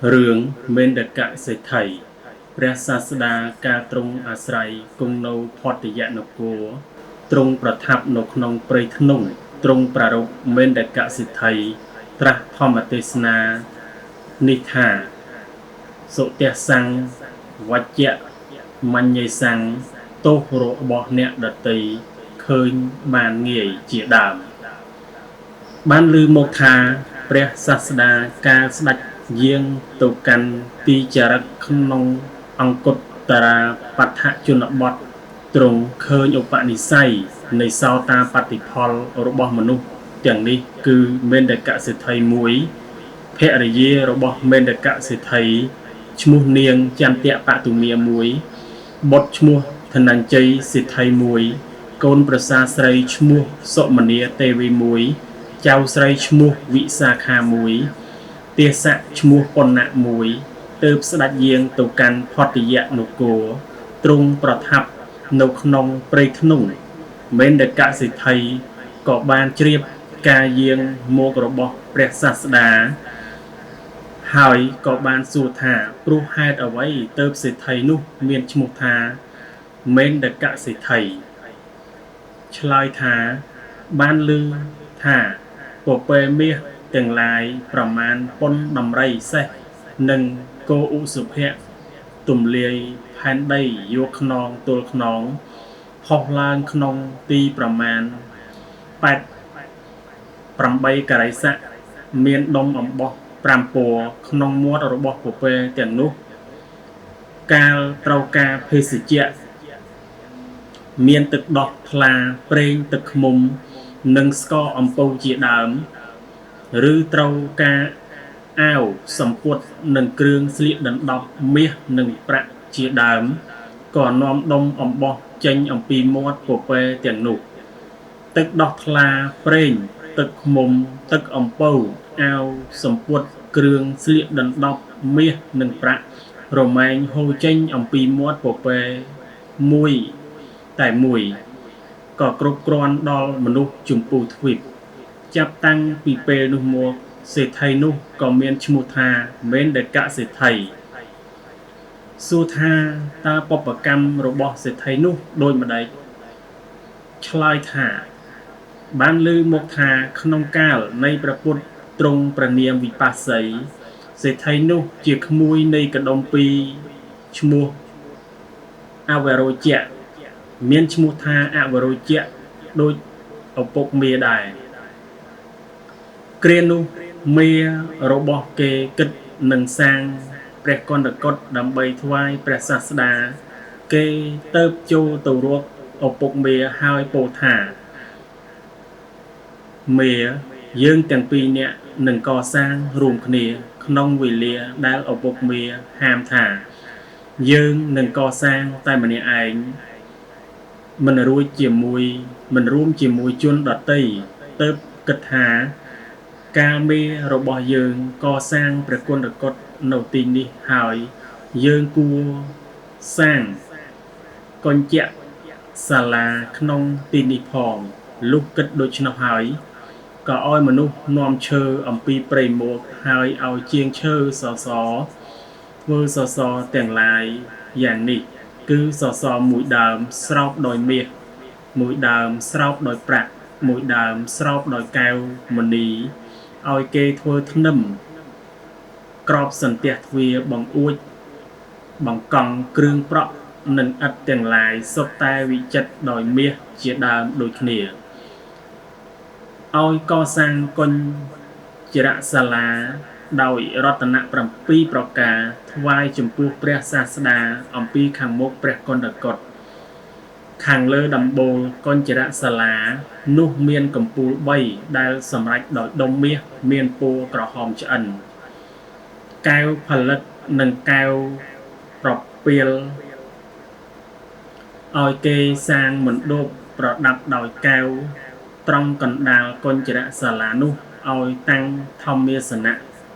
Rương men đợt cạ sẽ thầy Prasasada ca trung à sài cung nô phọt dạ nô cô trung tháp nô nông prey nung trung rục men đợt cạ sẽ thầy tra thomatesna nitha sộ tia sang vạch dạ man nhây sang tô rộ bọ nẹ đợt tây khơi bàn nghề chỉ đàm ban lư mô tha Prasasada ca sạch riêng tụ căn ti chả rắc nôngអង្គតតារាបដ្ឋជនបទទ្រង់ឃើញឧបនិស្ស័យនៃសោតាបតិផលរបស់មនុស្សទាំងនេះគឺមេន្តកសិទ្ធិមួយភរិយារបស់មេន្តកសិទ្ធិឈ្មោះនាងចន្ទៈបតុមាមួយបុត្រឈ្មោះធនញ្ជ័យសិទ្ធិមួយកូនប្រសាស្រីឈ្មោះសុមនីទេវីមួយចៅស្រីឈ្មោះវិសាខាមួយទេសៈឈ្មោះប៉ុណ្ណៈមួយទើបស្ដេចយាងទៅកាន់ផតយៈនគរទ្រង់ប្រថាប់នៅក្នុងព្រៃធ្នង់មេន្តកសិទ្ធិក៏បានជ្រាបការយាងមករបស់ព្រះសាស្តាហើយក៏បានសួរថាព្រោះហេតុអ្វីទើបសិទ្ធិនោះមានឈ្មោះថាមេន្តកសិទ្ធិឆ្លើយថាបានឮថាពពែមាសទាំងឡាយប្រមាណប៉ុនដំរីសេះនិងគោឧសុភៈទំលាយផែនដីយកខ្នងទល់ខ្នងផុសឡើងក្នុងទីប្រមាណ8ករិស័កមានដុំអំបោះ5ពណ៌ក្នុងមាត់របស់ពពែទាំងនោះកាលត្រូវការភេសជ្ជៈមានទឹកដោះថ្លាប្រេងទឹកឃ្មុំនិងស្ករអំពៅជាដើមឬត្រូវការអាវសម្ពុតនិងគ្រឿងស្លៀកដណ្ដប់មាសនិងប្រាក់ជាដើមក៏នាំដុំអំបោះចេញអំពីមាត់ពពែទាំងនោះទឹកដោះថ្លាប្រេងទឹកឃ្មុំទឹកអំពៅអាវសម្ពុតគ្រឿងស្លៀកដណ្ដប់មាសនិងប្រាក់រមែងហូរចេញអំពីមាត់ពពែមួយតែមួយក៏គ្រប់គ្រាន់ដល់មនុស្សជំពូទ្វីបចាប់តាំងពីពេលនោះមកសេដ្ឋីនោះក៏មានឈ្មោះថាមេន្តកសេដ្ឋីសួរថាតើបព្វកម្មរបស់សេដ្ឋីនោះដូចម្ដេចឆ្លើយថាបានឮមកថាក្នុងកាលនៃព្រះពុទ្ធទ្រង់ព្រះនាមវិបស្សីសេដ្ឋីនោះជាក្មួយនៃកដុំពីរឈ្មោះអវរោជៈមានឈ្មោះថាអវរោជៈដូចឪពុកមេដែរគ្រានោះមេរបស់គេគិតនឹងសាងព្រះកន្តកុដដើម្បីថ្វាយព្រះសាស្តាគេទៅចូលទៅរកឪពុកមេហើយពោលថាមេយើងទាំងពីរនាក់នឹងកសាងរួមគ្នាក្នុងវេលាដែលឪពុកមេហាមថាយើងនឹងកសាងតែម្នាក់ឯងមិនរួមជាមួយជនដតីទៅគិតថាកាលមេរបស់យើងកសាងព្រះគុណកុដនៅទីនេះហើយយើងគួរសាងកញ្ចក់សាលាក្នុងទីនេះផងលុះគិតដូច្នោះហើយក៏ឲ្យមនុស្សនាំឈើអំពីព្រៃមកហើយឲ្យជាងឈើសសរធ្វើសសរទាំងឡាយយ៉ាងនេះគឺសសរមួយដើមស្រោបដោយមាសមួយដើមស្រោបដោយប្រាក់មួយដើមស្រោបដោយកែវមណីឲ្យគេធ្វើធ្នឹមក្របសន្ទះទ្វារបង្អួចបង្កង់គ្រឿងប្រក់និងឥដ្ឋទាំងឡាយសុទ្ធតែវិចិត្រដោយមាសជាដើមដូចគ្នាឲ្យកសាងកញ្ចរសាលាដោយរតនៈ7ប្រការថ្វាយចំពោះព្រះសាស្តាអំពីខាងមុខព្រះកន្តកុដខាងលើដំបូលកញ្ចរសាលានោះមានកំពូល3ដែលសម្រេចដោយដុំមាសមានពណ៌ក្រហមឆ្អិនកែវផលិតនិងកែវប្រពាលឲ្យគេសាងមណ្ឌពប្រដាប់ដោយកែវត្រង់កណ្ដាលកញ្ចរសាលានោះឲ្យតាំងធម្មាសនៈ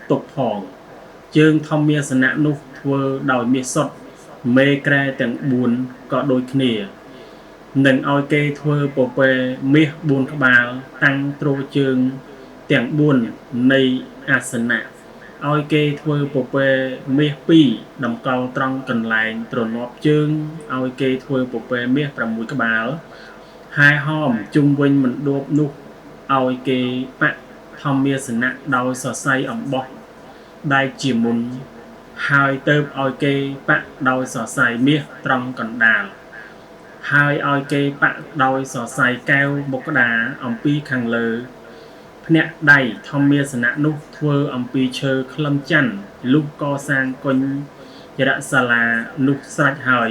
ទុកផងជើងធម្មាសនៈនោះធ្វើដោយមាសសុទ្ធមេក្រែទាំង4ក៏ដូចគ្នានឹងឲ្យគេធ្វើពពែមាស4ក្បាលតាំងទ្រជើងទាំង4នៃអាសនៈ ឲ្យគេធ្វើពពែមាស2តម្កល់ត្រង់កន្លែងទ្រនាប់ជើងឲ្យគេធ្វើពពែមាស6ក្បាលហើយហោមជុំវិញមណ្ឌបនោះឲ្យគេបៈធម្មាសនៈដោយសរសៃអំបោះដែកជាមុនហើយទៅឲ្យគេបៈដោយសរសៃមាសត្រង់កណ្ដាលហើយឲ្យគេបៈដោយសរសៃកែវបុក្កដាអំពីខាងលើភ្នាក់ដៃធម្មាសនៈនោះធ្វើអំពីឈើខ្លឹមច័ន្ទលុះកសាងគុញ្ញរសាលានោះស្រេចហើយ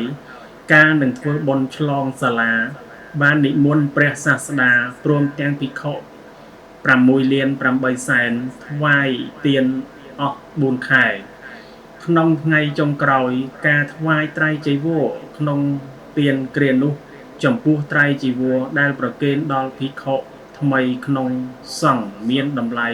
កាលនឹងធ្វើបុណ្យឆ្លងសាលាបាននិមន្តព្រះសាស្តាព្រមទាំងភិក្ខុ6លាន8សែនថ្វាយទានអស់4ខែក្នុងថ្ងៃចុងក្រោយការថ្វាយត្រៃចីវរក្នុងទានគ្រានោះចំពោះត្រៃចីវរដែលប្រគេនដល់ភិក្ខុថ្មីក្នុងសង្ឃមានតម្លៃ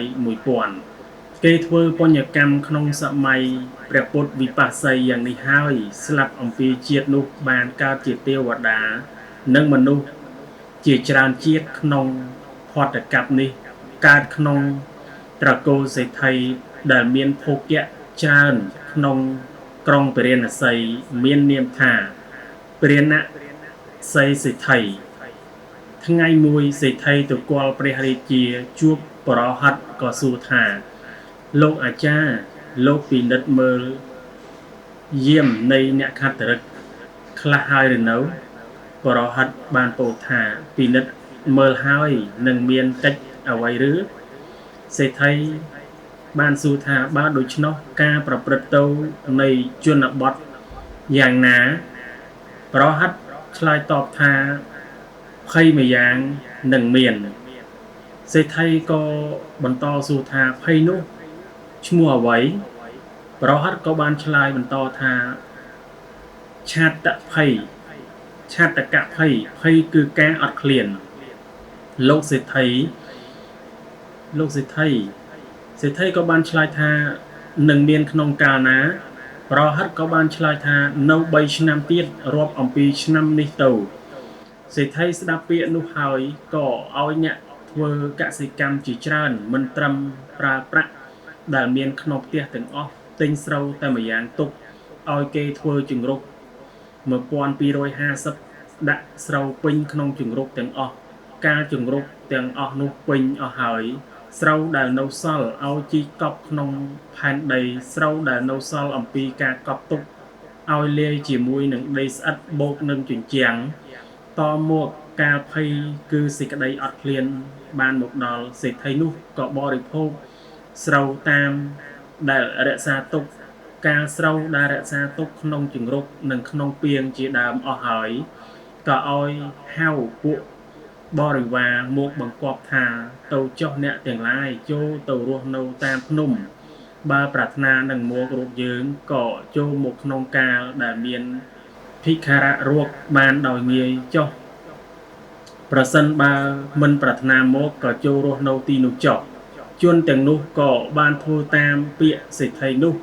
1000គេធ្វើបញ្ញកម្មក្នុងសម័យព្រះពុទ្ធវិបស្សីយ៉ាងនេះហើយស្លាប់អំពីជាតិនោះបានកើតជាទេវតានិងមនុស្សជាច្រើនជាតិក្នុងផតកັບនេះកើតក្នុងត្រកូលសេដ្ឋីដែលមានភោគៈច្រើនក្នុងក្រុងពរាណសីមាននាមថាពរាណសីសេដ្ឋីថ្ងៃមួយសេដ្ឋីទៅគាល់ព្រះរាជាជួបបរហិតក៏សួរថាលោកអាចារ្យលោកពិនិត្យមើលយាមនៃអ្នកខត្តរិកខ្លះហើយឬនៅបរហិតបានពោលថាពិនិត្យមើលហើយនឹងមានកិច្ចអ្វីឬសេដ្ឋីបានសួរថាបើដូច្នោះការប្រព្រឹត្តទៅនៃជនបទយ៉ាងណាបរហិតឆ្លើយតបថាភ័យមួយយ៉ាងនឹងមានសេដ្ឋីក៏បន្តសួរថាភ័យនោះឈ្មោះអ្វីបរហិតក៏បានឆ្លើយបន្តថាឆាតភ័យឆាតកភ័យភ័យគឺការអត់ឃ្លានលោកសេដ្ឋីក៏បានឆ្លើយថានឹងមានក្នុងកាលណាប្រហិតក៏បានឆ្លើយថានៅ3ឆ្នាំទៀតរាប់អំពីឆ្នាំនេះទៅសេដ្ឋីស្ដាប់ពាក្យនោះហើយក៏ឲ្យអ្នកធ្វើកសិកម្មជាច្រើនមិនត្រឹមប្រើប្រាក់ដែលមានក្នុងផ្ទះទាំងអស់ទិញស្រូវតែម្យ៉ាងទុកឲ្យគេធ្វើជង្រុក1250ដាក់ស្រូវពេញក្នុងជង្រុកទាំងអស់ការជង្រុកទាំងអស់នោះពេញអស់ហើយស្រូវដែលនៅសល់ឲ្យជីកប់ក្នុងផែនដីស្រូវដែលនៅសល់អំពីការកប់ទុកឲ្យលាយជាមួយនឹងដីស្អិតបូកនឹងជញ្ជាំងតមកការភ័យគឺសេចក្តីអត់ឃ្លានបានមកដល់សេដ្ឋីនោះក៏បរិភោគស្រូវតាមដែលរក្សាទុកការស្រូវដែលរក្សាទុកក្នុងជង្រុកនិងក្នុងពាងជាដើមអស់ហើយក៏ឲ្យហៅពួកបរិវារមកបង្គាប់ថាទៅចុះអ្នកទាំងឡាយចូលទៅរស់នៅតាមភ្នំបើប្រាថ្នានឹងមករកយើងក៏ចូលមកក្នុងកាលដែលមានភិក្ខរៈរកបានដោយងាយចុះប្រសិនបើមិនប្រាថ្នាមកក៏ចូលរស់នៅទីនោះចុះជនទាំងនោះក៏បានធ្វើតាមពាក្យសេដ្ឋីនោះ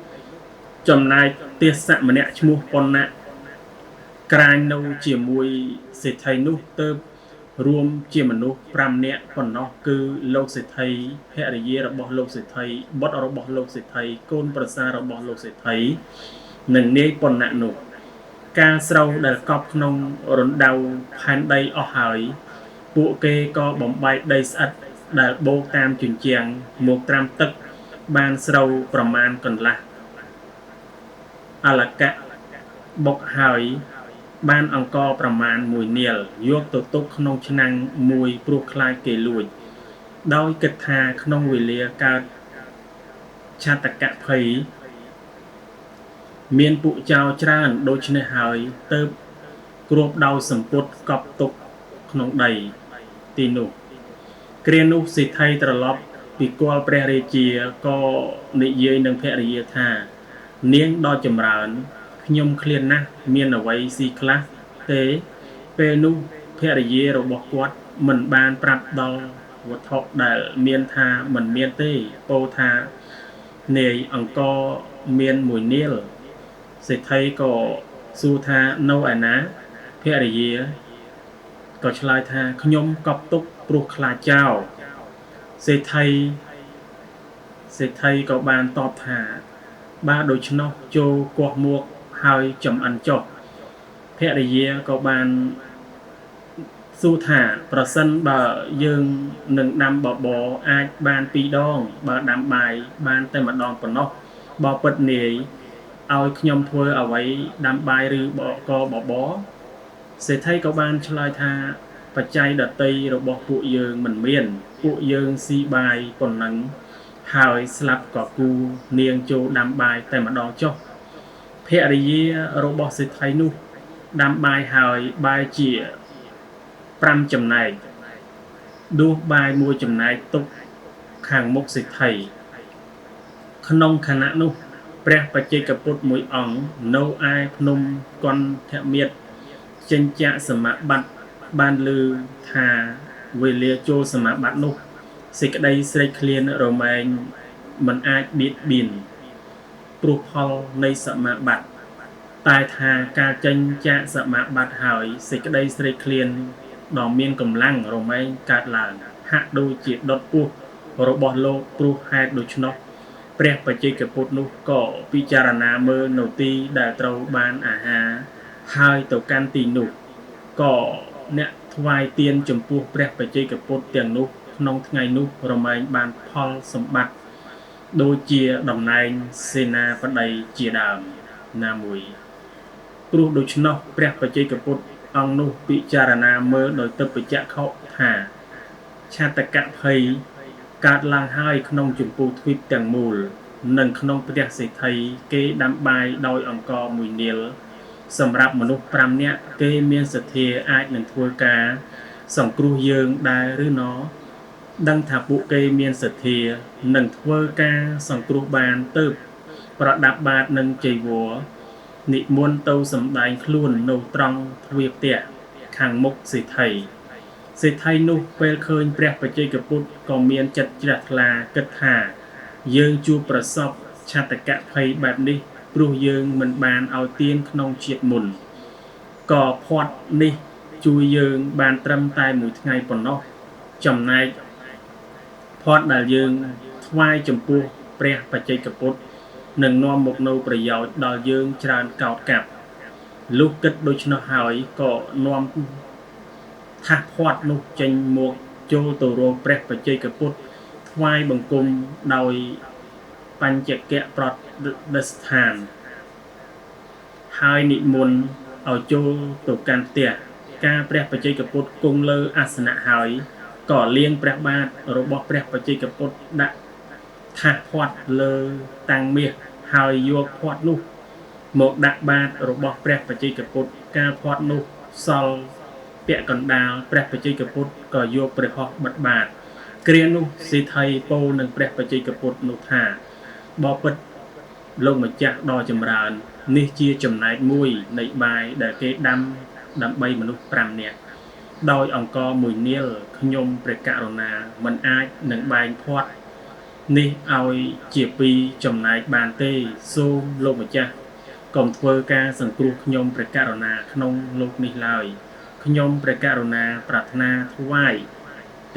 ចំណែកទេសៈម្នាក់ឈ្មោះប៉ុណ្ណាក្រាញនៅជាមួយសេដ្ឋីនោះទៅរួមជាមនុស្ស5នាក់ប៉ុណ្ណោះគឺលោកសេដ្ឋីភរិយារបស់លោកសេដ្ឋីបុត្ររបស់លោកសេដ្ឋីកូនប្រសាររបស់លោកសេដ្ឋីនិងនាយប៉ុណ្ណានោះការស្រូវដែលកប់ក្នុងរណ្ដៅផែនដីអស់ហើយពួកគេក៏បំបែកដីស្អិតដែលបូកតាមជញ្ជាំងមកត្រាំទឹកបានស្រូវប្រមាណកន្លះអលកៈបុកហើយបានអង្គប្រមាណ1នាលយកទៅទុកក្នុងឆ្នាំងមួយព្រោះខ្លាចគេលួចដោយគិតថាក្នុងវេលាកើតឆាតកភ័យមានពួកចោរច្រើនដូច្នេះហើយទៅគ្របដោយសម្ពុតកប់ទុកក្នុងដីទីនោះគ្រានោះសេដ្ឋីត្រឡប់ពីគាល់ព្រះរាជាក៏និយាយនឹងភរិយាថានាងដ៏ចម្រើនខ្ញុំឃ្លានណាស់មានអ្វីស៊ីខ្លះទេពេលនោះភរិយារបស់គាត់មិនបានប្រាប់ដល់វត្ថុដែលមានថាមិនមានទេពោលថានាយអង្គមាន1នាលសេដ្ឋីក៏សួរថានៅឯណាភរិយាក៏ឆ្លើយថាខ្ញុំកប់ទុកព្រោះខ្លាចចោលសេ សេដ្ឋីក៏បានតបថាបើដូច្នោះចូលគាស់មួកហើយចំអិនចុះភរិយាក៏បានសួរថាប្រសិនបើយើងនឹងដាំបបរអាចបាន2 ដងបើដាំបាយបានតែម្ដងប៉ុណ្ណោះបើពិតនាយឲ្យខ្ញុំធ្វើអ្វីដាំបាយឬក៏បបរសេដ្ឋីក៏បានឆ្លើយថាបច្ច័យដតីរបស់ពួកយើងមិនមានពួកយើងស៊ីបាយប៉ុណ្ណឹងហើយស្លាប់ក៏គូនាងចូលដាំបាយតែម្ដងចុះភរិយារបស់សេដ្ឋីនោះដាំបាយហើយបាយជា5 ចំណែកដួសបាយ1 ចំណែកទុកខាងមុខសេដ្ឋីក្នុងខណៈនោះព្រះបច្ចេកពុទ្ធមួយអង្គនៅឯភ្នំកន្ធមាត្រចិញ្ចៈសមាបត្តិបានឮថាវេលាចូលសមាបត្តិនោះសេចក្តីស្រេកឃ្លានរមែងមិនអាចបៀតបៀនព្រោះផលនៃសមាបត្តិតែថាការចេញចាកសមាបត្តិហើយសេចក្តីស្រេកឃ្លានដ៏មានកម្លាំងរមែងកើតឡើងហាក់ដូចជាដុតពោះរបស់លោកព្រោះហេតុដូច្នោះព្រះបច្ចេកពុទ្ធនោះក៏ពិចារណាមើលនៅទីដែលត្រូវបានអាហារហើយទៅកាន់ទីនោះក៏អ្នកថ្វាយទានចំពោះព្រះបច្ចេកពុទ្ធទាំងនោះក្នុងថ្ងៃនោះរមែងបានផលសម្បត្តិដូចជាតំណែងសេនាបតីជាដើមណាមួយព្រោះដូច្នោះព្រះបច្ចេកពុទ្ធអង្គនោះពិចារណាមើលដោយទឹកបច្ចៈខុថាឆាតកភ័យកើតឡើងហើយក្នុងចម្ពោះទ្វីបទាំងមូលនិងក្នុងផ្ទះសេដ្ឋីគេដាំបាយដោយអង្ករ1 នាឡិសម្រាប់មនុស្ស5 នាក់គេមានសទ្ធាអាចនឹងធ្វើការសង្គ្រោះយើងដែរឬណោដឹងថាពួកគេមានសទ្ធានឹងធ្វើការសង្គ្រោះបានទៅប្រដាប់បាតនឹងចីវរនិមន្តទៅសម្ដែងខ្លួននៅត្រង់ទ្វារផ្ទះខាងមុខសេដ្ឋីនោះពេលឃើញព្រះបច្ចេកពុទ្ធក៏មានចិត្តជ្រះថ្លាគិតថាយើងជួបប្រសពឆាតកភ័យបែបនេះព្រោះយើងមិនបានឲ្យទានក្នុងជាតិមុនក៏ផាត់នេះជួយយើងបានត្រឹមតែ1 ថ្ងៃប៉ុណ្ណោះចំណែកផាត់ដែលយើងថ្វាយចំពោះព្រះបច្ចេកពុទ្ធនឹងនាំមកនូវប្រយោជន៍ដល់យើងច្រើនកោតកាប់លុះគិតដូច្នោះហើយក៏នាំថាសផាត់នោះចេញមកចូលទៅរកព្រះបច្ចេកពុទ្ធថ្វាយបង្គំដោយបញ្ចកៈប្រតិស្ថានហើយនិមន្តឲ្យចូលទៅកាន់ផ្ទះការព្រះបច្ចេកពុទ្ធគង់លើអាសនៈហើយក៏លាងព្រះបាទរបស់ព្រះបច្ចេកពុទ្ធដាក់ថាសផាត់លើតាំងមាសហើយយកផាត់នោះមកដាក់បាតរបស់ព្រះបច្ចេកពុទ្ធការផាត់នោះសល់ពាក់កណ្ដាលព្រះបច្ចេកពុទ្ធក៏យកព្រះហស្ថបិទបាតគ្រានោះសេដ្ឋីពោលនឹងព្រះបច្ចេកពុទ្ធនោះថាបបិទ្ធលោកម្ចាស់ដ៏ចម្រើននេះជាចំណែកមួយនៃបាយដែលគេដាំដើម្បីមនុស្ស5 នាក់ដោយអង្ករ1 នាឡិខ្ញុំព្រះករុណាមិនអាចនឹងបែងផាត់នេះឲ្យជា2 ចំណែកបានទេសូមលោកម្ចាស់កុំធ្វើការសង្គ្រោះខ្ញុំព្រះករុណាក្នុងលោកនេះឡើយខ្ញុំព្រះករុណាប្រាថ្នាថ្វាយ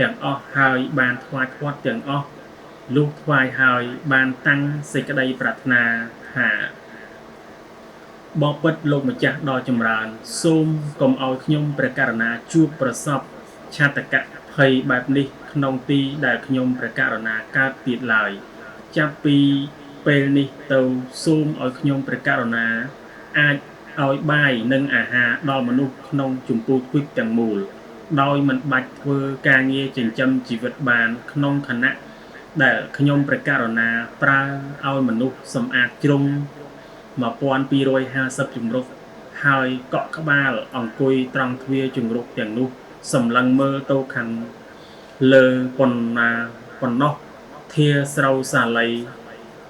ទាំងអស់ហើយបានថ្វាយផាត់ទាំងអស់លុះថ្វាយហើយបានតាំងសេចក្តីប្រាថ្នាថាបបិទ្ធលោកម្ចាស់ដ៏ចម្រើនសូមកុំឲ្យខ្ញុំព្រះករុណាជួបប្រសពឆាតកភ័យបែបនេះក្នុងទីដែលខ្ញុំព្រះករុណាកើតទៀតឡើយចាប់ពីពេលនេះទៅសូមឲ្យខ្ញុំព្រះករុណាអាចឲ្យបាយនិងអាហារដល់មនុស្សក្នុងចម្ពោះទ្វីបទាំងមូលដោយមិនបាច់ធ្វើការងារចិញ្ចឹមជីវិតបានក្នុងខណៈដែលខ្ញុំព្រះករុណាប្រើឲ្យមនុស្សសម្អាតជ្រុង1250 ជំរុកហើយកក់ក្បាលអង្គុយត្រង់ទ្វារជំរុកទាំងនោះសម្លឹងមើលទៅខាងលើប៉ុណ្ណោះធាស្រូវសាលី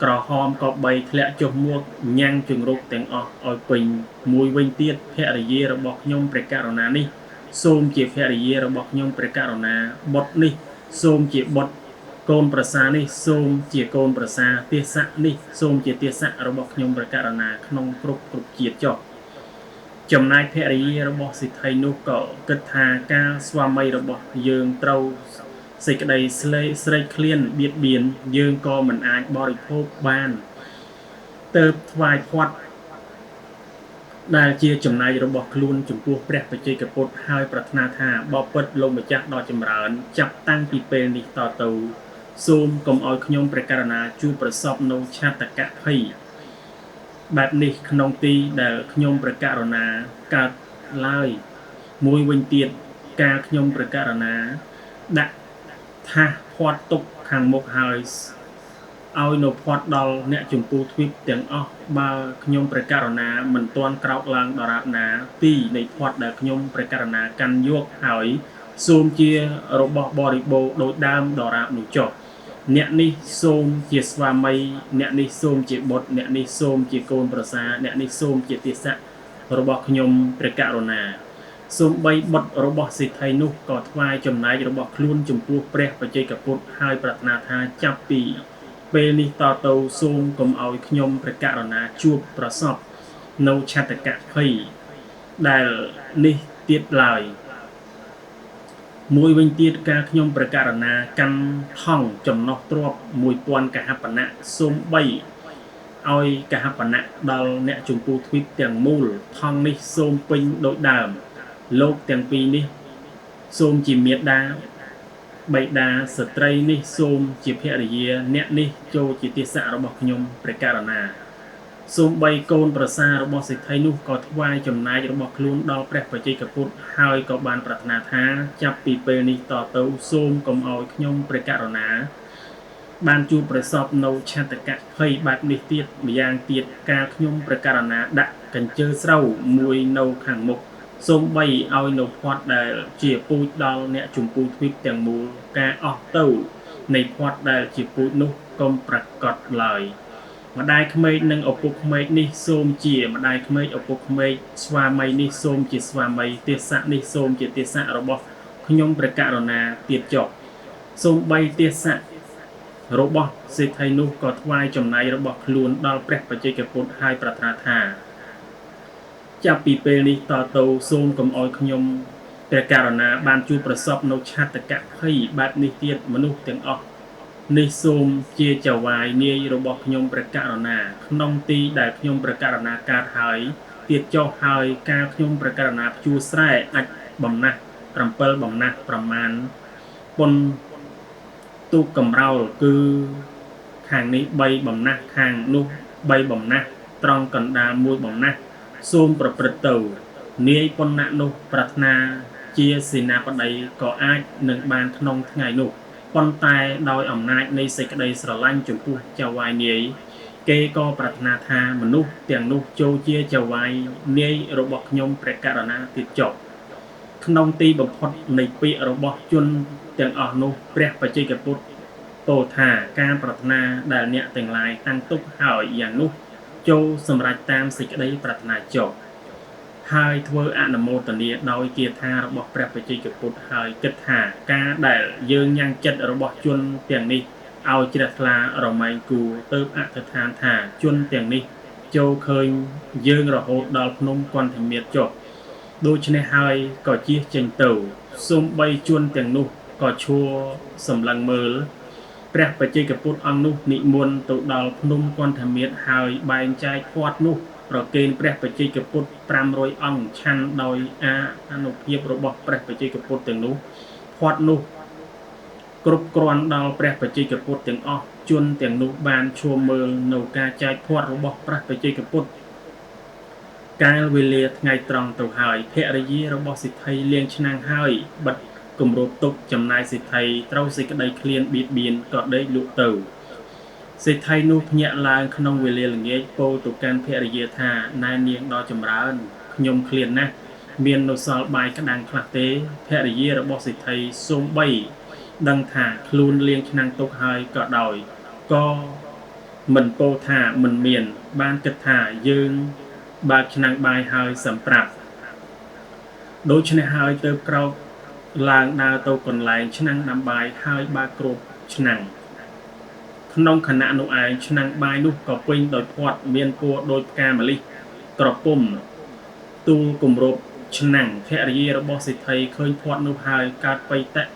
ក្រហមក៏បីធ្លាក់ចុះមកញ៉ាំងជំរុកទាំងអស់ឲ្យពេញមួយវិញទៀតភរិយារបស់ខ្ញុំព្រះករុណានេះសូមជាភរិយារបស់ខ្ញុំព្រះករុណាបុត្រនេះសូមជាបុត្រកូនប្រសានេះសូមជាកូនប្រសាទាស័កនេះសូមជាទាស័ករបស់ខ្ញុំព្រះករុណាក្នុងគ្រប់ជាតិចុះចំណែកភរិយារបស់សិទ្ធិនោះក៏គិតថាការស្វាមីរបស់យើងត្រូវ សេចក្តីស្រេកឃ្លានបៀតបៀនយើងក៏មិនអាចបរិភោគបានទើបថ្វាយផាត់ដែលជាចំណែករបស់ខ្លួនចំពោះព្រះបច្ចេកពុទ្ធហើយប្រាថ្នាថាបបិទ្ធលោកម្ចាស់ដ៏ចម្រើនចាប់តាំងពីពេលនេះតទៅសូមកុំឲ្យខ្ញុំព្រះករុណាជួបប្រសពនៅឆាតកភ័យបែបនេះក្នុងទីដែលខ្ញុំព្រះករុណាកើតឡើយមួយវិញទៀតការខ្ញុំព្រះករុណាដាក់ថាសផាត់ទុកខាងមុខហើយឲ្យនៅផាត់ដល់អ្នកចម្ពូទ្វីបទាំងអស់បើខ្ញុំព្រះករុណាមិនទាន់ក្រោកឡើងដរាបណាទីនៃផាត់ដែលខ្ញុំព្រះករុណាកាន់យកហើយសូមជារបស់បរិបូរដោយដើមដរាបនោះចុះអ្នកនេះសូមជាស្វាមីអ្នកនេះសូមជាបុត្រអ្នកនេះសូមជាកូនប្រសាអ្នកនេះសូមជាទាស័ករបស់ខ្ញុំព្រះករុណាសូមបីបុត្ររបស់សេដ្ឋីនោះក៏ថ្វាយចំណែករបស់ខ្លួនចំពោះព្រះបច្ចេកពុទ្ធហើយប្រាថ្នាថាចាប់ពីពេលនេះតទៅសូមកុំឲ្យខ្ញុំព្រះករុណាជួបប្រសពនៅឆាតកភ័យដែលនេះទៀតឡើយមួយវិញទៀតការខ្ញុំព្រះករុណាកាន់ថង់ចំណោះទ្រព្យ 1000 កហបណៈសូមបីឲ្យកហបណៈដល់អ្នកចម្ពូទ្វីបទាំងមូលថង់នេះសូមពេញដូចដើមលោកទាំងពីរនេះសូមជាមេដាបិតាស្ត្រីនេះសូមជាភរិយាអ្នកនេះចូលជាទាស័ករបស់ខ្ញុំព្រះករុណាសូមបីកូនប្រសាររបស់សេដ្ឋីនោះក៏ថ្វាយចំណែករបស់ខ្លួនដល់ព្រះបច្ចេកពុទ្ធហើយក៏បានប្រាថ្នាថាចាប់ពីពេលនេះតទៅសូមកុំឲ្យខ្ញុំព្រះករុណាបានជួបប្រសពនៅឆាតកភ័យបែបនេះទៀតម្យ៉ាងទៀតការខ្ញុំព្រះករុណាដាក់កញ្ជើស្រូវមួយនៅខាងមុខសូមបីឲ្យនៅផាត់ដែលជាពូជដល់អ្នកចម្ពូទ្វីបទាំងមូលការអស់ទៅនៃផាត់ដែលជាពូជនោះកុំប្រកាសឡើយម្ដាយក្មេកនិងឪពុកក្មេកនេះសូមជាម្ដាយក្មេកឪពុកក្មេកស្វាមីនេះសូមជាស្វាមីទាស័កនេះសូមជាទាស័ករបស់ខ្ញុំព្រះករុណាទៀតចុះសូមបីទាស័ករបស់សេដ្ឋីនោះក៏ថ្វាយចំណែករបស់ខ្លួនដល់ព្រះបច្ចេកពុទ្ធហើយប្រាថ្នាថាចាប់ពីពេលនេះតទៅសូមកុំឲ្យខ្ញុំព្រះករុណាបានជួបប្រសពនៅឆាតកភ័យបែបនេះទៀតមនុស្សទាំងអស់នេះសូមជាចៅវាយនាយរបស់ខ្ញុំព្រះករុណាក្នុងទីដែលខ្ញុំព្រះករុណាកើតហើយទៀតចុះហើយការខ្ញុំព្រះករុណាជួស្រែអាចបំណះ7បំណះប្រមាណពុនទូកកំរោលគឺខាងនេះ3បំណះខាងនោះ3បំណះត្រង់កណ្ដាល1បំណះសូមប្រព្រឹត្តទៅនាយពុណៈនោះប្រាថ្នាជាសេនាបតីក៏អាចនឹងបានក្នុងថ្ងៃនោះប៉ុន្តែដោយអំណាចនៃសេចក្តីស្រឡាញ់ចំពោះចៅវាយនាយគេក៏ប្រាថ្នាថាមនុស្សទាំងនោះចូលជាចៅវាយនាយរបស់ខ្ញុំព្រះករុណាទៀតចុះក្នុងទីបំផុតនៃពាក្យរបស់ជនទាំងអស់នោះព្រះបច្ចេកពុទ្ធពោលថាការប្រាថ្នាដែលអ្នកទាំងឡាយតាំងទុកហើយយ៉ាងនោះចូលសម្រេចតាមសេចក្តីប្រាថ្នាចុះហើយធ្វើអនុមោទនាដោយគាថារបស់ព្រះបច្ចេកពុទ្ធហើយគិតថាការដែលយើងញ៉ាំងចិត្តរបស់ជនទាំងនេះឲ្យជ្រះថ្លារមែងគួរទៅអធិដ្ឋានថាជនទាំងនេះចូលឃើញយើងរហូតដល់ភ្នំគន្ធមាត្រចុះដូច្នេះហើយក៏ជៀសចេញទៅសូម្បីជនទាំងនោះក៏ឈួរសម្លឹងមើលព្រះបច្ចេកពុទ្ធអង្គនោះនិមន្តទៅដល់ភ្នំគន្ធមាត្រហើយបែងចែកផាត់នោះប្រគេនព្រះបច្ចេកពុទ្ធ500អង្គឆាន់ដោយអនុភាពរបស់ព្រះបច្ចេកពុទ្ធទាំងនោះផាត់នោះគ្រប់គ្រាន់ដល់ព្រះបច្ចេកពុទ្ធទាំងអស់ជនទាំងនោះបានឈួរមើលនៅការចែកផាត់របស់ព្រះបច្ចេកពុទ្ធកាលវេលាថ្ងៃត្រង់ទៅហើយភរិយារបស់សិទ្ធិលាងឆ្នាំងហើយបិទគម្របទុកចំណាយសិទ្ធិត្រូវសេចក្តីឃ្លានបៀតបៀនក៏ដេកលក់ទៅសេដ្ឋីនោះភ្ញាក់ឡើងក្នុងវេលាល្ងាចពោលទៅកាន់ភរិយាថាណែនាងដ៏ចម្រើនខ្ញុំឃ្លានណាស់មាននៅសល់បាយក្តាំងខ្លះទេភរិយារបស់សេដ្ឋីសូមបីដឹងថាខ្លួនលាងឆ្នាំងទុកហើយក៏ដោយក៏មិនពោលថាមិនមានបានគិតថាយើងបើកឆ្នាំងបាយហើយសម្រាប់ដូច្នេះហើយទៅក្រោកឡើងដើរទៅកន្លែងឆ្នាំងដាំបាយហើយបើកគ្របឆ្នាំងក្នុងខណៈនោះឯងឆ្នាំងបាយនោះក៏ពេញដោយផាត់មានពណ៌ដូចផ្កាម្លិះក្រពុំទូលគម្របឆ្នាំងភរិយារបស់សេដ្ឋីឃើញផាត់នោះហើយកើតបៃតៈ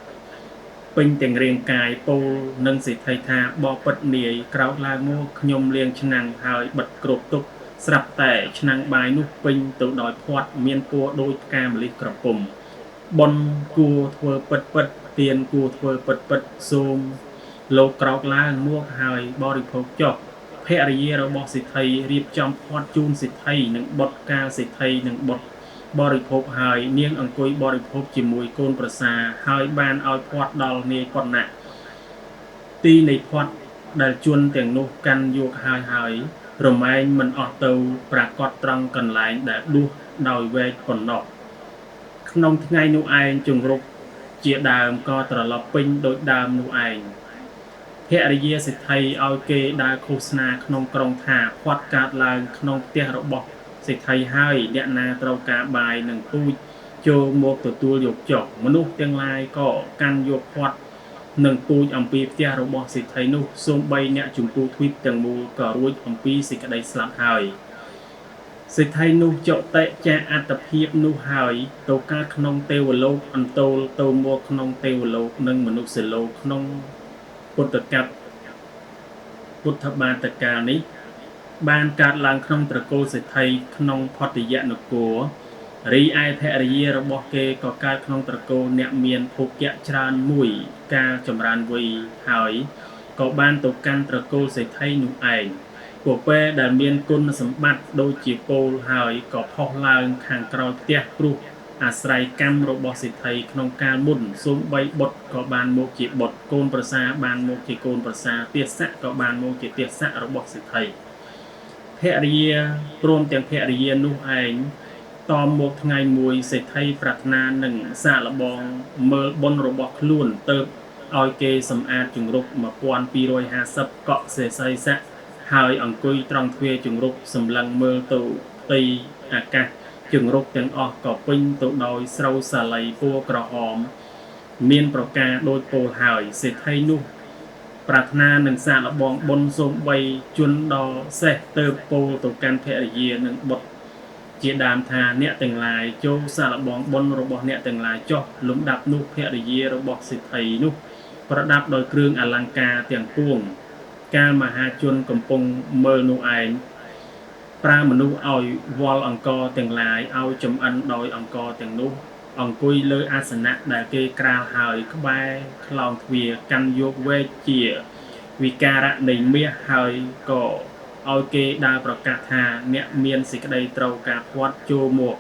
ពេញទាំងរាងកាយពោលនិងសិទ្ធិថាបបិទ្ធនាយក្រោកឡើងមកខ្ញុំលាងឆ្នាំងហើយបិទគ្របទុកស្រាប់តែឆ្នាំងបាយនោះពេញទៅដោយផាត់មានពណ៌ដូចផ្កាម្លិះក្រពុំបនគួរធ្វើពិតពិតទៀនគួរធ្វើពិតពិតសូមលោកក្រោកឡើងមកហើយបរិភោគចុះភរិយារបស់សិទ្ធិរៀបចំផាត់ជូនសិទ្ធិនិងបុត្រកាលសិទ្ធិនិងបុត្របរិភោគហើយនាងអង្គុយបរិភោគជាមួយកូនប្រសាហើយបានឲ្យផាត់ដល់នាយប៉ុណ្ណាទីនៃផាត់ដែលជន់ទាំងនោះកាន់យកហើយរមែងមិនអស់ទៅប្រកាសត្រង់កន្លែងដែលដួសដោយវែកប៉ុណ្ណោះក្នុងថ្ងៃនោះឯងជង្រុកជាដើមក៏ត្រឡប់ពេញដោយដើមនោះឯងភរិយាសិទ្ធិឲ្យគេដើរឃោសនាក្នុងក្រុងថាផាត់កើតឡើងក្នុងផ្ទះរបស់សិទ្ធិហើយអ្នកណាត្រូវការបាយនិងពូជចូលមកទទួលយកចុះមនុស្សទាំងឡាយក៏កាន់យកផាត់និងពូជអំពីផ្ទះរបស់សិទ្ធិនោះសូម្បីអ្នកជំពូទ្វីបទាំងមូលក៏រួចអំពីសេចក្តីស្លាប់ហើយសិទ្ធិនោះចុតិចាអត្តភាពនោះហើយទៅកើតក្នុងទេវលោកអន្តោលទៅមកក្នុងទេវលោកនិងមនុស្សលោកក្នុងពុទ្ធកັບពុទ្ធបាទកាលនេះបានកើតឡើងក្នុងត្រកូលសិទ្ធិក្នុងផតយនគររីឯភរិយារបស់គេក៏កើតក្នុងត្រកូលអ្នកមានភោគៈច្រើនមួយកាលចម្រើនវ័យហើយក៏បានទៅកាន់ត្រកូលសិទ្ធិនោះឯងពួកពេលដែលមានគុណសម្បត្តិដូចជាពោលហើយក៏ផុសឡើងខាងក្រោយផ្ទះព្រោះអាស្រ័យកម្មរបស់សិទ្ធិក្នុងកាលមុនសូម្បីបុត្រក៏បានមកជាបុត្រកូនប្រសាបានមកជាកូនប្រសាទាសៈក៏បានមកជាទាសៈរបស់សិទ្ធិភរិយាព្រមទាំងភរិយានោះឯងតមកថ្ងៃមួយសេដ្ឋីប្រាថ្នានឹងសាកល្បងមើលបុណ្យរបស់ខ្លួនទៅឲ្យគេសម្អាតជង្រុក1250កក់សេសីស័កហើយអង្គុយត្រង់ទ្វារជង្រុកសម្លឹងមើលទៅផ្ទៃអាកាសជង្រុកទាំងអស់ក៏ពេញទៅដោយស្រូវសាលីពណ៌ក្រហមមានប្រការដូចពោលហើយសេដ្ឋីនោះប្រាថ្នានឹងសាកល្បងបុណ្យសូម្បីជន់ដល់សេះទៅពោលទៅកាន់ភរិយានិងបុត្រជាដើមថាអ្នកទាំងឡាយចូលសាកល្បងបុណ្យរបស់អ្នកទាំងឡាយចុះលំដាប់នោះភរិយារបស់សិទ្ធិនោះប្រដាប់ដោយគ្រឿងអលង្ការទាំងពួងកាលមហាជនកំពុងមើលនោះឯងប្រើមនុស្សឲ្យវល់អង្គរទាំងឡាយឲ្យចំអិនដោយអង្គរទាំងនោះអង្គុយលើអាសនៈដែលគេក្រាលហើយក្បែរខ្លោងទ្វារកាន់យកវែកជាវិការៈនៃមាសហើយក៏ឲ្យគេដើរប្រកាសថាអ្នកមានសេចក្តីត្រូវការផ្ាត់ចូលមក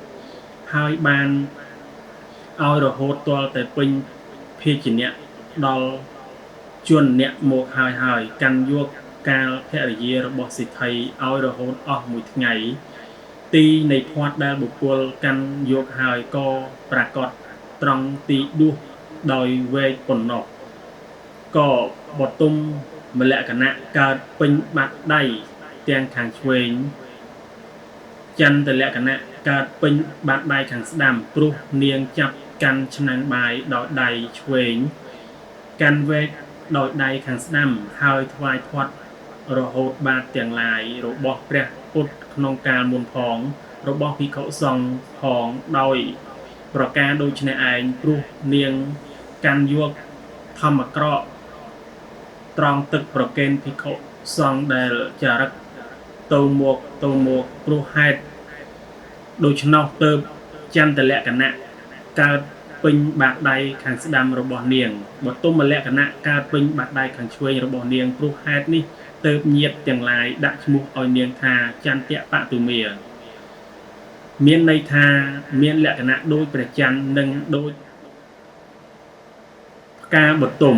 ហើយបានឲ្យរហូតទាល់តែពេញភេជ្ជៈដល់ជនអ្នកមកហើយកាន់យកកាលភរិយារបស់សិទ្ធិឲ្យរហូតអស់មួយថ្ងៃទីនៃផាត់ដែលបុគ្គលកាន់យកហើយក៏ប្រកាសត្រង់ទីដួសដោយវែកប៉ុណ្ណោះក៏បតុមមលក្ខណៈកើតពេញបាត់ដៃទាំងខាងឆ្វេងចន្ទលក្ខណៈកើតពេញបាត់ដៃខាងស្ដាំព្រោះនាងចាប់កាន់ឆ្នាំងបាយដោយដៃឆ្វេងកាន់វែកដោយដៃខាងស្ដាំហើយថ្វាយផាត់រហូតបាតទាំងឡាយរបស់ព្រះពុទ្ធក្នុងកាលមុនផងរបស់ភិក្ខុសង្ឃផងដោយប្រការដូចនេះឯងព្រោះនាងកាន់យកធម្មក្រកត្រង់ទឹកប្រកេនភិក្ខុសង្ឃដែលចារឹកទៅមកព្រោះហេតុដូច្នោះទើបចន្ទលក្ខណៈកើតពេញបាតដៃខាងស្ដាំរបស់នាងបតុមលក្ខណៈកើតពេញបាតដៃខាងឆ្វេងរបស់នាងព្រោះហេតុនេះទើបញាតិទាំងឡាយដាក់ឈ្មោះឲ្យនាងថាចន្ទៈបតុមាមានន័យថាមានលក្ខណៈដូចព្រះច័ន្ទនិងដូចផ្កាបតុម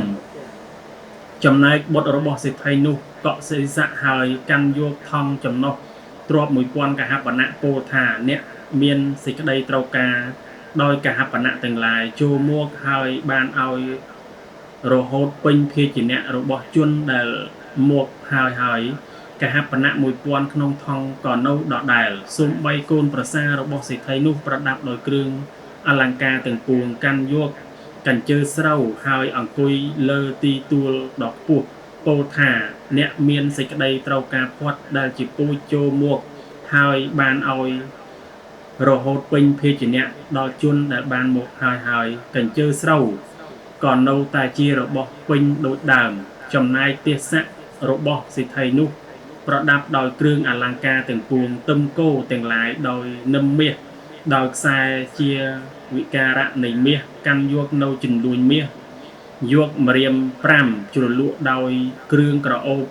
ចំណែកបុត្ររបស់សេដ្ឋីនោះកក់សេស័កហើយកាន់យកថង់ចំណុះទ្រព្យ1000កហបណៈពោលថាអ្នកមានសេចក្តីត្រូវការដោយកហបណៈទាំងឡាយចូលមកហើយបានឲ្យរហូតពេញភេជ្ជៈរបស់ជនដែលមកហើយកហបណៈ1000ក្នុងថង់ក៏នៅដដែលសូម្បីកូនប្រសារបស់សេដ្ឋីនោះប្រដាប់ដោយគ្រឿងអលង្ការទាំងពួងកាន់យកកញ្ជើស្រូវហើយអង្គុយលើទីទួលដ៏ខ្ពស់ពោលថាអ្នកមានសេចក្តីត្រូវការផាត់ដែលជាពូជចូលមកហើយបានឲ្យរហូតពេញភេជ្ជៈដល់ជនដែលបានមកហើយកញ្ជើស្រូវ ក៏នៅតែជារបស់ពេញដូចដើមចំណែកទេសៈរបស់សិទ្ធិនោះប្រដាប់ដោយគ្រឿងអលង្ការទាំងពួងទឹមគោទាំងឡាយដោយនឹមមាសដោយខ្សែជាវិការៈនៃមាសកាន់យកនៅចំនួនមាសយកម្រាម5ជ្រលក់ដោយគ្រឿងក្រអូប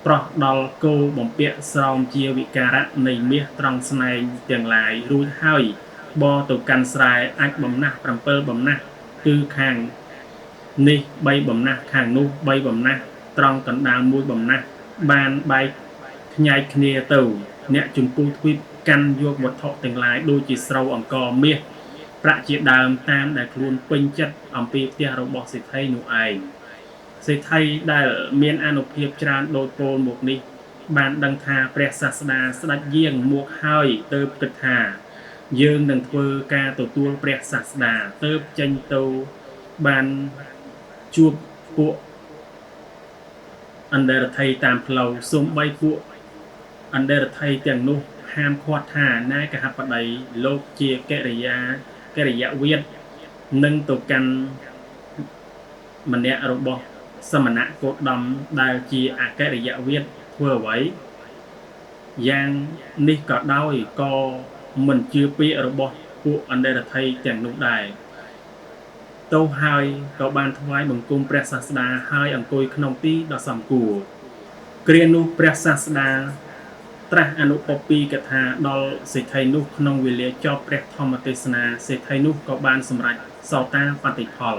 ប្រោះដល់គោបំពាក់ស្រោមជាវិការៈនៃមាសត្រង់ស្នែងទាំងឡាយរួចហើយបរទៅកាន់ស្រែអាចបំណះ7បំណះគឺខាងនេះ3បំណះខាងនោះ3បំណះត្រង់កណ្ដាល1បំណះបានបែកខ្ញែកគ្នាទៅអ្នកជំពូទ្វីបកាន់យកវត្ថុទាំងឡាយដូចជាស្រូវអង្ករមាសប្រាក់ជាដើមតាមដែលខ្លួនពេញចិត្តអំពីផ្ទះរបស់សេដ្ឋីនោះឯងសេដ្ឋីដែលមានអានុភាពច្រើនដូចពោលមកនេះបានដឹងថាព្រះសាស្តាស្ដេចយាងមកហើយទើបគិតថាយើងនឹងធ្វើការទទួលព្រះសាស្តាទើបចេញទៅបានជួបពួកអន្តរថ័យតាមផ្លូវសូម្បីពួកអន្តរថ័យទាំងនោះហាមឃាត់ថានាយកហបតីលោកជាកិរិយាវាទនឹងទៅកាន់ម្នាក់របស់សមណៈគោតមដែលជាអកិរិយាវាទធ្វើអ្វីយ៉ាងនេះក៏ដោយក៏មិនជឿពាក្យរបស់ពួកអន្តរថ័យទាំងនោះដែរទៅហើយក៏បានថ្វាយបង្គំព្រះសាស្តាហើយអង្គុយក្នុងទីដ៏សមគួរគ្រានោះព្រះសាស្តាត្រាស់អនុពពីកថាដល់សេដ្ឋីនោះក្នុងវេលាចប់ព្រះធម្មទេសនាសេដ្ឋីនោះក៏បានសម្រេចសោតាបតិផល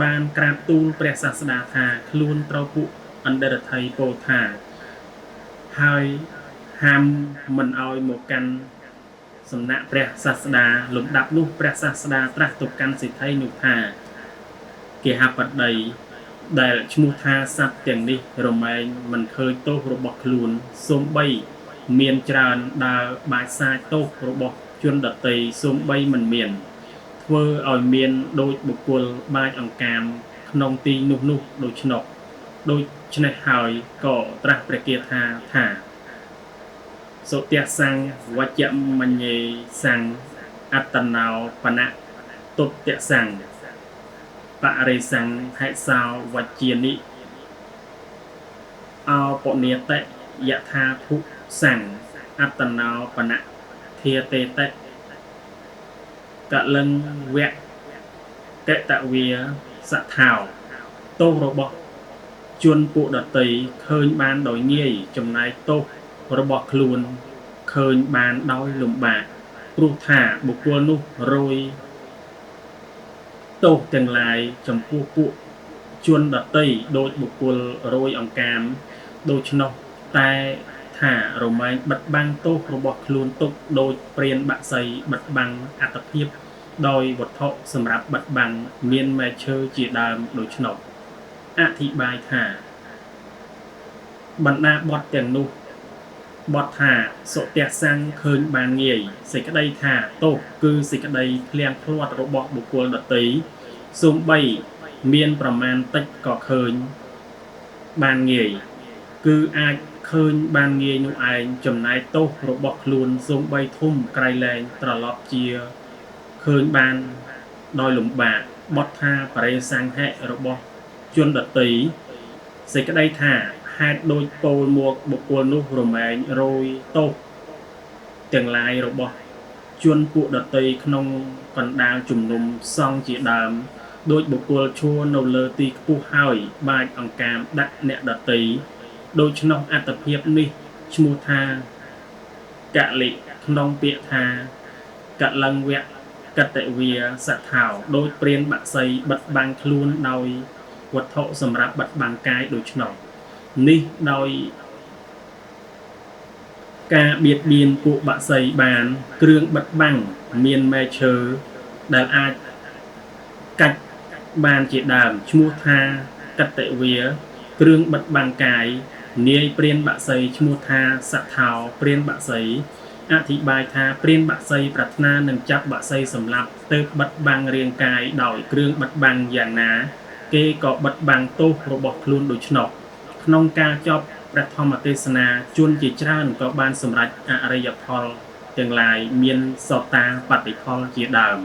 បានក្រាបទូលព្រះសាស្តាថាខ្លួនត្រូវពួកអន្តរថ័យពោលថាហើយហាមមិនឲ្យមកកាន់សំណាក់ព្រះសាស្តាលំដាប់នោះព្រះសាស្តាត្រាស់ទៅកាន់សេដ្ឋីនោះថាគេហបតីដែលឈ្មោះថាសត្វទាំងនេះរមែងមិនឃើញទោសរបស់ខ្លួនសូម្បីមានច្រើនដើរបាចសាចទោសរបស់ជនដតីសូម្បីមិនមានធ្វើឲ្យមានដូចបុគ្គលបាចអង្កាមក្នុងទីនោះដូច្នោះដូច្នេះហើយក៏ត្រាស់ព្រះគាថាសុទៈសੰវច្ចមញ្ញេសੰអត្តណោបណៈទុត្តៈសੰបរិសੰហិសោវជានិអោពនិតៈយថាភុសੰអត្តណោបណៈធាតេតៈកលិងវៈកតវាសថោទោសរបស់ជនពួកដតីឃើញបានដោយងាយចំណែកទោសរបស់ខ្លួនឃើញបានដោយលំបាកព្រោះថាបុគ្គលនោះរយទោសទាំងឡាយចំពោះពួកជនដតីដោយបុគ្គលរយអង្កាមដូច្នោះតែថារមែងបិទបាំងទោសរបស់ខ្លួនទុកដោយព្រានបាក់សីបិទបាំងអត្តភាពដោយវត្ថុសម្រាប់បិទបាំងមានមែកឈើជាដើមដូច្នោះអធិប្បាយថាបណ្ដាបទទាំងនោះបទថាសុទៈសੰឃើញបានងាយសេចក្តីថាទោសគឺសេចក្តីភ្លៀងភ្លាត់របស់បុគ្គលដតីសូម្បីមានប្រមាណតិចក៏ឃើញបានងាយគឺអាចឃើញបានងាយនោះឯងចំណែកទោសរបស់ខ្លួនសូម្បីធំក្រៃលែងត្រឡប់ជាឃើញបានដោយលំបាកបទថាបរិសង្ហៈរបស់ជនដតីសេចក្តីថាហេតុដូចពោលមកបុគ្គលនោះរមែងរយទោសទាំងឡាយរបស់ជនពួកដតីក្នុងកណ្ដាលជំនុំសង់ជាដើមដោយបុគ្គលឈួរនៅលើទីខ្ពស់ហើយបាចអង្កាមដាក់អ្នកដតីដូច្នោះអត្តភាពនេះឈ្មោះថាកលិក្នុងពាក្យថាកលង្វៈកតវាសថោដោយព្រានបាក់សីបិទបាំងខ្លួនដោយវត្ថុសម្រាប់បិទបាំងកាយដូច្នោះនេះដោយការបៀតបៀនពួកបាក់សីបានគ្រឿងបិទបាំងមានមែកឈើដែលអាចកាច់បានជាដើមឈ្មោះថាកតវាគ្រឿងបិទបាំងកាយនាយព្រានបាក់សីឈ្មោះថាសថោព្រានបាក់សីអធិប្បាយថាព្រានបាក់សីប្រាថ្នានឹងចាប់បាក់សីសម្លាប់ទើបបិទបាំងរាងកាយដោយគ្រឿងបិទបាំងយ៉ាងណាគេក៏បិទបាំងទោសរបស់ខ្លួនដូច្នោះក្នុងការចប់ព្រះធម្មទេសនាជនជាច្រើនក៏បានសម្រេចអរិយផលទាំងឡាយមានសោតាបតិផលជាដើម